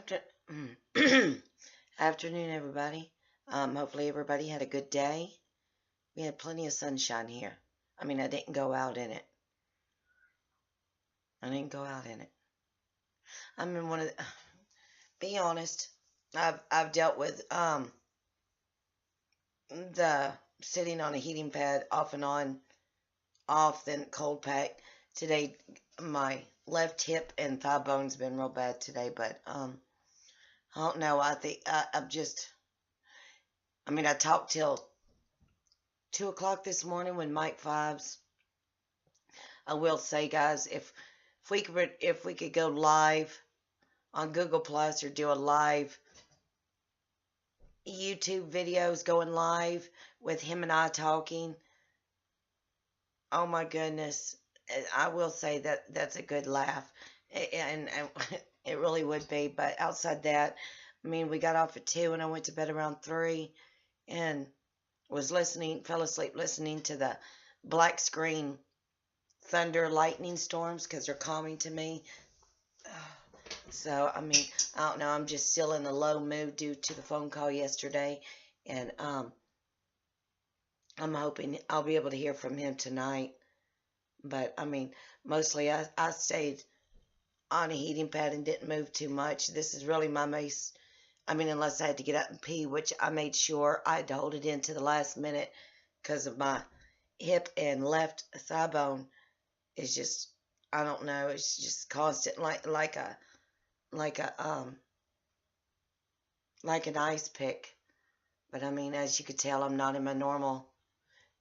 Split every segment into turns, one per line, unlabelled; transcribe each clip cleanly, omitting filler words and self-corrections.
After Afternoon, everybody. Hopefully everybody had a good day. We had plenty of sunshine here. I mean, I didn't go out in it. I didn't go out in it. I'm in one of the, be honest, I've dealt with the sitting on a heating pad off and on, off, then cold pack. Today, my left hip and thigh bone's been real bad today, but I don't know. I think I'm just. I mean, I talked till 2 o'clock this morning when Mike Fives. I will say, guys, if we could go live on Google Plus or do a live YouTube videos going live with him and I talking. Oh my goodness, I will say that that's a good laugh, and it really would be. But outside that, I mean, we got off at 2 and I went to bed around 3, and fell asleep listening to the black screen thunder lightning storms because they're calming to me. So, I mean, I don't know. I'm just still in a low mood due to the phone call yesterday. And I'm hoping I'll be able to hear from him tonight. But, I mean, mostly I stayed on a heating pad and didn't move too much. This is really my mace. I mean, unless I had to get up and pee, which I made sure I had to hold it in to the last minute because of my hip and left thigh bone is just, I don't know, it's just constant, like an ice pick. But I mean, as you could tell, I'm not in my normal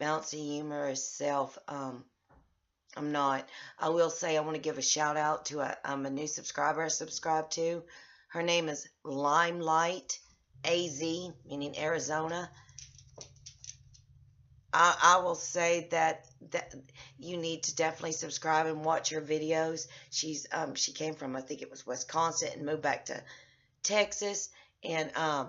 bouncy humorous self. I'm not. I will say I want to give a shout out to a new subscriber I subscribed to. Her name is Limelight AZ, meaning Arizona. I will say that you need to definitely subscribe and watch her videos. She came from, I think it was Wisconsin, and moved back to Texas. And I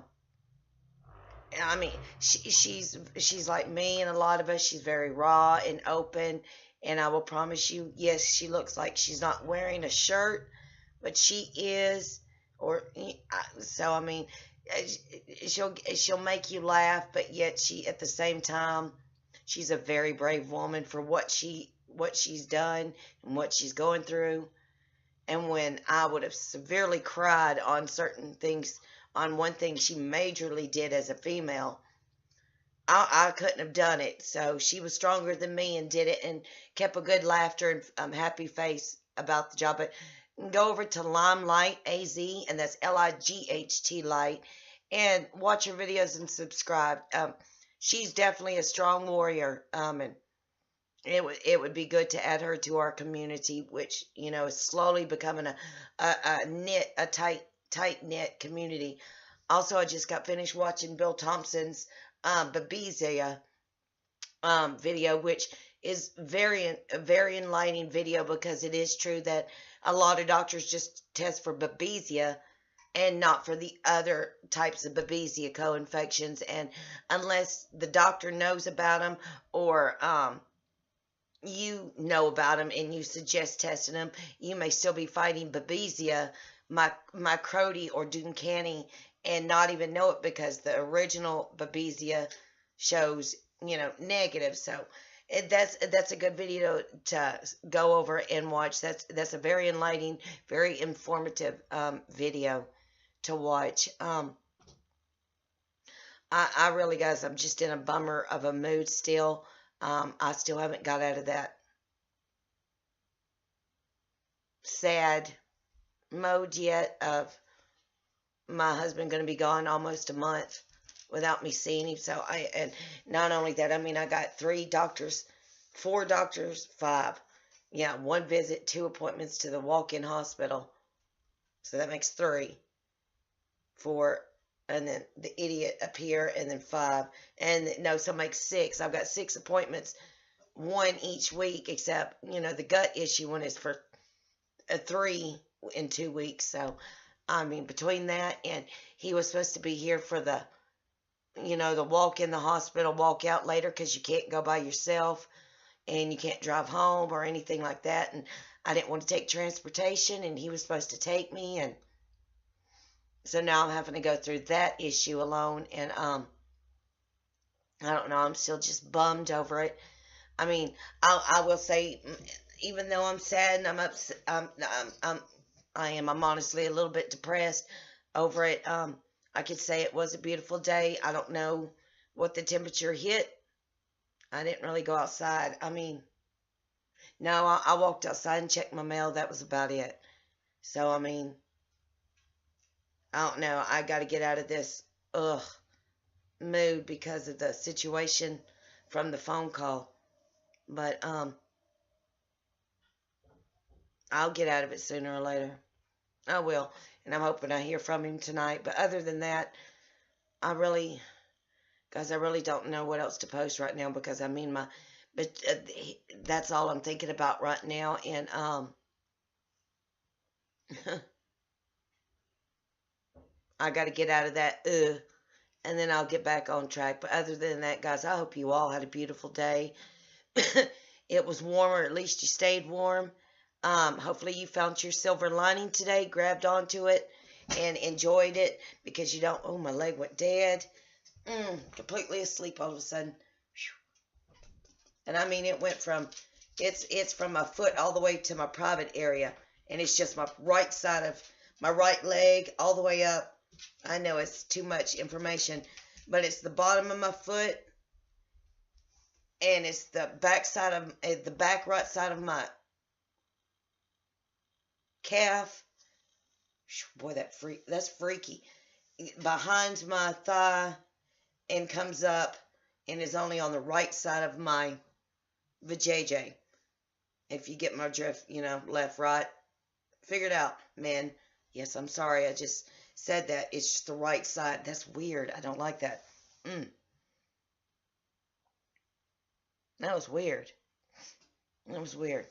mean, she's like me and a lot of us. She's very raw and open. And I will promise you, yes, she looks like she's not wearing a shirt, but she is. So I mean, she'll make you laugh, but yet at the same time, she's a very brave woman for what she's done and what she's going through. And when I would have severely cried on certain things, on one thing she majorly did as a female, I couldn't have done it. So she was stronger than me and did it and kept a good laughter and happy face about the job. But go over to Limelight AZ, and that's LIGHT Light, and watch her videos and subscribe. She's definitely a strong warrior, and it would be good to add her to our community, which is slowly becoming a tight knit community. Also, I just got finished watching Bill Thompson's Babesia video, which is a very enlightening video, because it is true that a lot of doctors just test for Babesia and not for the other types of Babesia co-infections. And unless the doctor knows about them, or you know about them and you suggest testing them, you may still be fighting Babesia, Microti, or Duncani and not even know it, because the original Babesia shows negative. So that's a good video to go over and watch. That's a very enlightening, very informative video to watch. I really, guys, I'm just in a bummer of a mood still. I still haven't got out of that sad mode yet of my husband going to be gone almost a month without me seeing him. So and not only that, I mean, I got 4 doctors, 5. Yeah, 1 visit, 2 appointments to the walk-in hospital. So that makes 3. 4, and then the idiot up here, and then 5. And no, so it makes 6. I've got 6 appointments, 1 each week, except, the gut issue one is for 3 in 2 weeks. So, I mean, between that, and he was supposed to be here for the walk in the hospital, walk out later, because you can't go by yourself and you can't drive home or anything like that. And I didn't want to take transportation, and he was supposed to take me, and So now I'm having to go through that issue alone, and I don't know. I'm still just bummed over it. I mean, I will say, even though I'm sad and I'm upset, I'm honestly a little bit depressed over it. I could say it was a beautiful day. I don't know what the temperature hit. I didn't really go outside. I mean, no, I walked outside and checked my mail. That was about it. So, I mean, I don't know. I got to get out of this mood because of the situation from the phone call. But I'll get out of it sooner or later. I will. And I'm hoping I hear from him tonight. But other than that, guys, I really don't know what else to post right now because I mean, but that's all I'm thinking about right now. And, I got to get out of that, and then I'll get back on track. But other than that, guys, I hope you all had a beautiful day. It was warm, or at least you stayed warm. Hopefully you found your silver lining today, grabbed onto it, and enjoyed it because you don't, oh, my leg went dead. Completely asleep all of a sudden. And I mean, it went from, it's from my foot all the way to my private area. And it's just my right side of my right leg all the way up. I know it's too much information, but it's the bottom of my foot, and it's the back side of the back right side of my calf. Boy, that's freaky. Behind my thigh and comes up and is only on the right side of my vajayjay. If you get my drift, left, right, figure it out, man. Yes, I'm sorry. I just said that. It's just the right side. That's weird. I don't like that. That was weird. That was weird.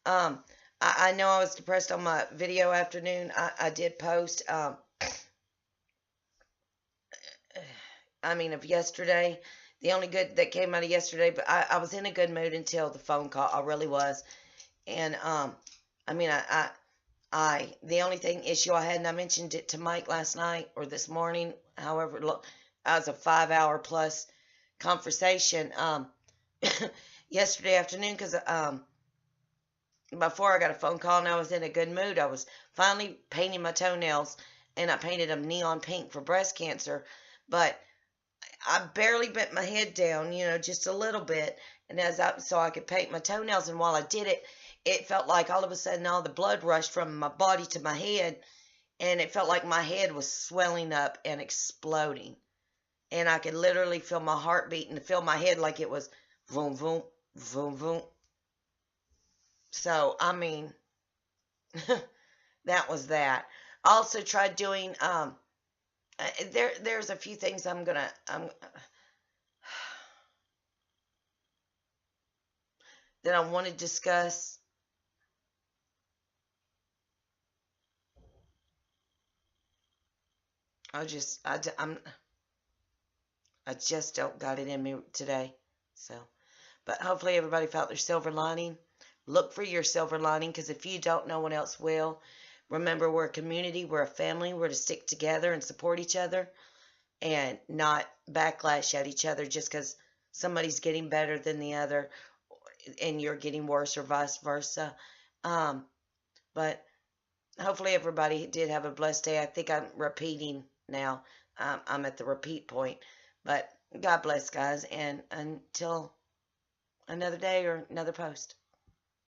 I know I was depressed on my video afternoon. I did post, of yesterday. The only good that came out of yesterday, but I was in a good mood until the phone call. I really was. And, the only issue I had, and I mentioned it to Mike last night or this morning, however, I was a 5-hour plus conversation, yesterday afternoon, because, before I got a phone call and I was in a good mood, I was finally painting my toenails, and I painted them neon pink for breast cancer, but I barely bent my head down, just a little bit, and so I could paint my toenails, and while I did it, it felt like all of a sudden all the blood rushed from my body to my head, and it felt like my head was swelling up and exploding. And I could literally feel my heartbeat and feel my head like it was boom, boom, boom, boom. So, that was that. I also tried doing, there's a few things that I want to discuss. I just don't got it in me today. So, but hopefully everybody felt their silver lining. Look for your silver lining, because if you don't, no one else will. Remember, we're a community, we're a family, we're to stick together and support each other and not backlash at each other just because somebody's getting better than the other and you're getting worse, or vice versa. But hopefully everybody did have a blessed day. I think I'm repeating now. I'm at the repeat point. But God bless, guys. And until another day or another post.